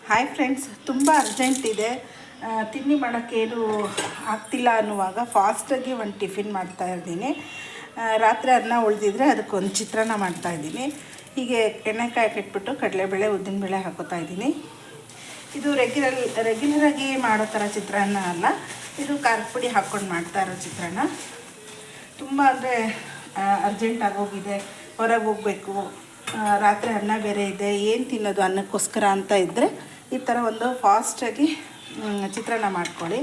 Hi friends, ತುಂಬ urgent ಇದೆ. ತಿಂಡಿ ಮಾಡೋಕ್ಕೇನು ಆಗ್ತಿಲ್ಲ ಅನ್ನುವಾಗ ಫಾಸ್ಟಾಗಿ ಒಂದು ಟಿಫಿನ್ ಮಾಡ್ತಾಯಿದ್ದೀನಿ. ರಾತ್ರಿ ಅನ್ನ ಉಳಿದಿದ್ರೆ ಅದಕ್ಕೊಂದು ಚಿತ್ರಾನ್ನ ಮಾಡ್ತಾಯಿದ್ದೀನಿ. ಹೀಗೆ ಎಣ್ಣೆಕಾಯಿ ಇಟ್ಬಿಟ್ಟು ಕಡಲೆಬೇಳೆ ಉದ್ದಿನಬೇಳೆ ಹಾಕೋತಾ ಇದ್ದೀನಿ. ಇದು ರೆಗ್ಯುಲರಾಗಿ ಮಾಡೋ ಥರ ಚಿತ್ರಾನ್ನ ಅಲ್ಲ, ಇದು ಖಾರದ ಪುಡಿ ಹಾಕ್ಕೊಂಡು ಮಾಡ್ತಾ ಇರೋ ಚಿತ್ರಾನ್ನ. ತುಂಬ ಅಂದರೆ ಅರ್ಜೆಂಟ್ ಆಗೋಗಿದೆ, ಹೊರಗೆ ಹೋಗಬೇಕು, ರಾತ್ರಿ ಅನ್ನ ಬೇರೆ ಇದೆ, ಏನು ತಿನ್ನೋದು ಅನ್ನಕ್ಕೋಸ್ಕರ ಅಂತ ಇದ್ದರೆ ಈ ಥರ ಒಂದು ಫಾಸ್ಟಾಗಿ ಚಿತ್ರಾನ್ನ ಮಾಡ್ಕೊಳ್ಳಿ.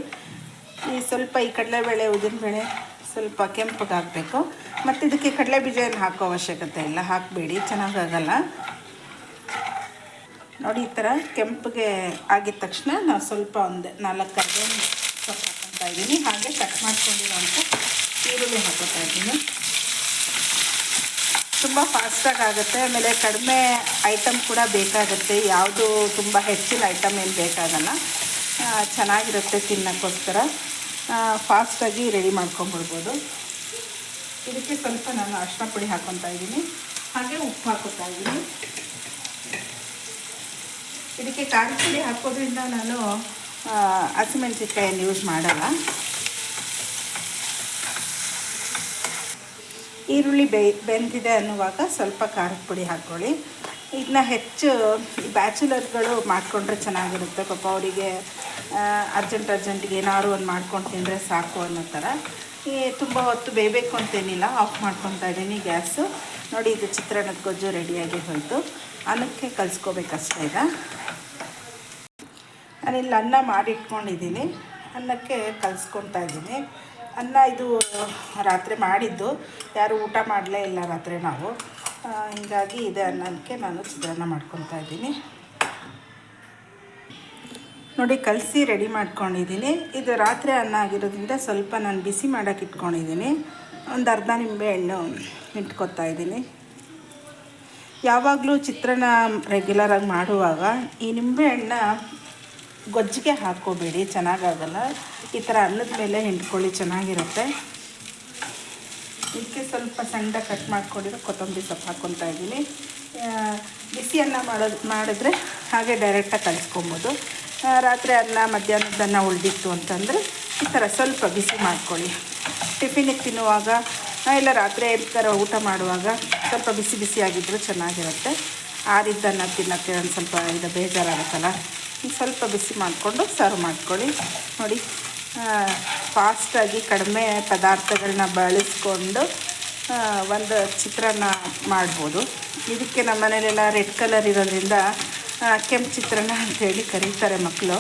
ಸ್ವಲ್ಪ ಈ ಕಡಲೆಬೇಳೆ ಉದ್ದಿನಬೇಳೆ ಸ್ವಲ್ಪ ಕೆಂಪಗೆ ಹಾಕಬೇಕು. ಮತ್ತು ಇದಕ್ಕೆ ಕಡಲೆ ಬೀಜ ಏನು ಹಾಕೋ ಅವಶ್ಯಕತೆ ಇಲ್ಲ, ಹಾಕಬೇಡಿ, ಚೆನ್ನಾಗಾಗಲ್ಲ. ನೋಡಿ, ಈ ಥರ ಕೆಂಪಗೆ ಆಗಿದ ತಕ್ಷಣ ನಾವು ಸ್ವಲ್ಪ ಒಂದು 4 ಕರ್ಬೇವಿನ ಸೊಪ್ಪು ಹಾಕ್ಕೊತಾ ಇದ್ದೀನಿ. ಹಾಗೆ ಕಟ್ ಮಾಡ್ಕೊಂಡಿರೋಂಥ ಈರುಳ್ಳಿ ಹಾಕೋತಾ ಇದ್ದೀನಿ. ತುಂಬ ಫಾಸ್ಟಾಗಿ ಆಗುತ್ತೆ. ಆಮೇಲೆ ಕಡಿಮೆ ಐಟಮ್ ಕೂಡ ಬೇಕಾಗುತ್ತೆ, ಯಾವುದು ತುಂಬ ಹೆಚ್ಚಿನ ಐಟಮ್ ಏನು ಬೇಕಾಗಲ್ಲ, ಚೆನ್ನಾಗಿರುತ್ತೆ ತಿನ್ನೋಕ್ಕೋಸ್ಕರ. ಫಾಸ್ಟಾಗಿ ರೆಡಿ ಮಾಡ್ಕೊಂಬಿಡ್ಬೋದು. ಇದಕ್ಕೆ ಸ್ವಲ್ಪ ನಾನು ಅರಿಶಿನ ಪುಡಿ ಹಾಕ್ಕೊತಾ ಇದ್ದೀನಿ, ಹಾಗೆ ಉಪ್ಪು ಹಾಕೋತಾ ಇದ್ದೀನಿ. ಇದಕ್ಕೆ ಖಾರದ ಪುಡಿ ಹಾಕೋದ್ರಿಂದ ನಾನು ಹಸಿಮೆಣಸಿನ್ಕಾಯನ್ನು ಯೂಸ್ ಮಾಡಲ್ಲ. ಈರುಳ್ಳಿ ಬೆಂದಿದೆ ಅನ್ನುವಾಗ ಸ್ವಲ್ಪ ಖಾರದ ಪುಡಿ ಹಾಕ್ಕೊಳ್ಳಿ. ಇದನ್ನ ಹೆಚ್ಚು ಬ್ಯಾಚುಲರ್ಗಳು ಮಾಡಿಕೊಂಡ್ರೆ ಚೆನ್ನಾಗಿರುತ್ತೆ. ಪಾಪ ಅವರಿಗೆ ಅರ್ಜೆಂಟಿಗೆ ಏನಾದ್ರು ಒಂದು ಮಾಡ್ಕೊಂಡು ತಿಂದರೆ ಸಾಕು ಅನ್ನೋ ಥರ. ತುಂಬ ಹೊತ್ತು ಬೇಯಬೇಕು ಅಂತೇನಿಲ್ಲ. ಆಫ್ ಮಾಡ್ಕೊತಾ ಇದ್ದೀನಿ ಗ್ಯಾಸು. ನೋಡಿ, ಇದು ಚಿತ್ರಾನ್ನದ ಗೊಜ್ಜು ರೆಡಿಯಾಗಿ ಹೋಯಿತು. ಅನ್ನಕ್ಕೆ ಕಲಿಸ್ಕೋಬೇಕಷ್ಟೇ. ಈಗ ನಾನಿಲ್ಲಿ ಅನ್ನ ಮಾಡಿಟ್ಕೊಂಡಿದ್ದೀನಿ, ಅನ್ನಕ್ಕೆ ಕಲಿಸ್ಕೊತಾ ಇದ್ದೀನಿ. ಅನ್ನ ಇದು ರಾತ್ರಿ ಮಾಡಿದ್ದು, ಯಾರು ಊಟ ಮಾಡಲೇ ಇಲ್ಲ ರಾತ್ರಿ ನಾವು. ಹೀಗಾಗಿ ಇದೆ ಅನ್ನಕ್ಕೆ ನಾನು ಚಿತ್ರಾನ್ನ ಮಾಡ್ಕೊತಾ ಇದ್ದೀನಿ. ನೋಡಿ, ಕಲಸಿ ರೆಡಿ ಮಾಡ್ಕೊಂಡಿದ್ದೀನಿ. ಇದು ರಾತ್ರಿ ಅನ್ನ ಆಗಿರೋದ್ರಿಂದ ಸ್ವಲ್ಪ ನಾನು ಬಿಸಿ ಮಾಡೋಕ್ಕೆ ಇಟ್ಕೊಂಡಿದ್ದೀನಿ. ಒಂದು ಅರ್ಧ ನಿಂಬೆ ಹಣ್ಣು ಇಟ್ಕೊತಾ ಇದ್ದೀನಿ. ಯಾವಾಗಲೂ ಚಿತ್ರಾನ್ನ ರೆಗ್ಯುಲರಾಗಿ ಮಾಡುವಾಗ ಈ ನಿಂಬೆಹಣ್ಣ ಗೊಜ್ಜಿಗೆ ಹಾಕ್ಕೋಬೇಡಿ, ಚೆನ್ನಾಗಾಗಲ್ಲ. ಈ ಥರ ಅನ್ನದ ಮೇಲೆ ಹಿಂಡ್ಕೊಳ್ಳಿ, ಚೆನ್ನಾಗಿರುತ್ತೆ. ಇದಕ್ಕೆ ಸ್ವಲ್ಪ ಸಣ್ಣದಾಗಿ ಕಟ್ ಮಾಡ್ಕೊಂಡಿರೋ ಕೊತ್ತಂಬರಿ ಸೊಪ್ಪು ಹಾಕ್ಕೊತಾ ಇದ್ದೀನಿ. ಬಿಸಿ ಅನ್ನ ಮಾಡಿದ್ರೆ ಹಾಗೆ ಡೈರೆಕ್ಟಾಗಿ ಕಲಿಸ್ಕೊಬೋದು. ರಾತ್ರಿ ಅನ್ನ ಮಧ್ಯಾಹ್ನದ ಅನ್ನ ಉಳಿದಿತ್ತು ಅಂತಂದರೆ ಈ ಥರ ಸ್ವಲ್ಪ ಬಿಸಿ ಮಾಡ್ಕೊಳ್ಳಿ. ಟಿಫಿನಿಗೆ ತಿನ್ನುವಾಗ ಇಲ್ಲ ರಾತ್ರಿ ಥರ ಊಟ ಮಾಡುವಾಗ ಸ್ವಲ್ಪ ಬಿಸಿ ಬಿಸಿಯಾಗಿದ್ದರೂ ಚೆನ್ನಾಗಿರುತ್ತೆ. ಆರಿದ್ದನ್ನು ತಿನ್ನೋಕ್ಕೆ ಒಂದು ಸ್ವಲ್ಪ ಇದು ಬೇಜಾರಾಗುತ್ತಲ್ಲ, ಸ್ವಲ್ಪ ಬಿಸಿ ಮಾಡಿಕೊಂಡು ಸರ್ವ್ ಮಾಡ್ಕೊಳ್ಳಿ. ನೋಡಿ, ಫಾಸ್ಟಾಗಿ ಕಡಿಮೆ ಪದಾರ್ಥಗಳನ್ನ ಬಳಸ್ಕೊಂಡು ಒಂದು ಚಿತ್ರಾನ್ನ ಮಾಡ್ಬೋದು. ಇದಕ್ಕೆ ನಮ್ಮ ಮನೇಲೆಲ್ಲ ರೆಡ್ ಕಲರ್ ಇರೋದ್ರಿಂದ ಕೆಂಪು ಚಿತ್ರಾನ್ನ ಅಂತೇಳಿ ಕರೀತಾರೆ ಮಕ್ಕಳು.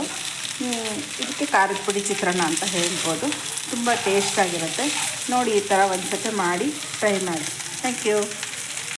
ಇದಕ್ಕೆ ಖಾರದ ಪುಡಿ ಚಿತ್ರಾನ್ನ ಅಂತ ಹೇಳ್ಬೋದು. ತುಂಬ ಟೇಸ್ಟಾಗಿರುತ್ತೆ. ನೋಡಿ, ಈ ಥರ ಒಂದು ಸತಿ ಮಾಡಿ ಟ್ರೈ ಮಾಡಿ. Thank you.